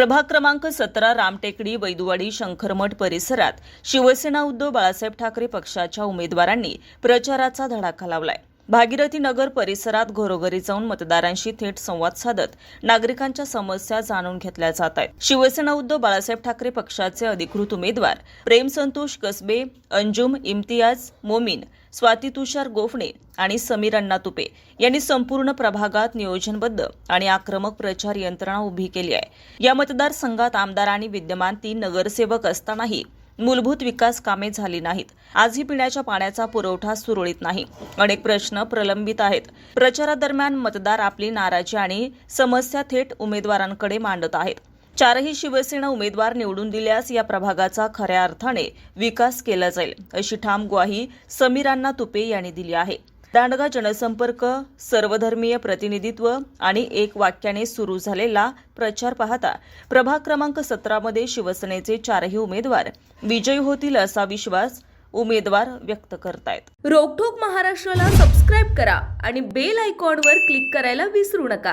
प्रभाग क्रमांक 17 रामटेकडी वैदुवाडी शंकरमठ परिसरात शिवसेना उद्धव बाळासाहेब ठाकरे पक्षाच्या उमेदवारांनी प्रचाराचा धडाका लावलाय। भागीरथी नगर परिसरात घरोघरी जाऊन मतदारांशी थेट संवाद साधत नागरिकांच्या समस्या जाणून घेतल्या जात आहेत। शिवसेना उद्धव बाळासाहेब ठाकरे पक्षाचे अधिकृत उमेदवार प्रेम संतोष कसबे, अंजुम इम्तियाज मोमीन, स्वाती तुषार गोफणे आणि समीर अण्णा तुपे यांनी संपूर्ण प्रभागात नियोजनबद्ध आणि आक्रमक प्रचार यंत्रणा उभी केली आहे। या मतदारसंघात आमदार आणि विद्यमान 3 नगरसेवक असतानाही मूलभूत विकास कामे झाली नाहीत। आजही पिण्याच्या पाण्याचा पुरवठा सुरळीत नाही। अनेक प्रश्न प्रलंबित आहेत। प्रचारादरम्यान मतदार आपली नाराजी आणि समस्या थेट उमेदवारांकडे मांडत आहेत। चारही शिवसेना उमेदवार निवडून दिल्यास या प्रभागाचा खऱ्या अर्थाने विकास केला जाईल, अशी ठाम ग्वाही समीर अण्णा तुपे यांनी दिली आहे। दांडगा जनसंपर्क, सर्वधर्मीय प्रतिनिधित्व आणि एक वाक्याने सुरू झालेला प्रचार पाहता प्रभाग क्रमांक 17 मध्ये शिवसेनेचे चारही उमेदवार विजयी होतील असा विश्वास उमेदवार व्यक्त करतायत। रोकठोक महाराष्ट्राला सबस्क्राईब करा आणि बेल आयकॉनवर क्लिक करायला विसरू नका।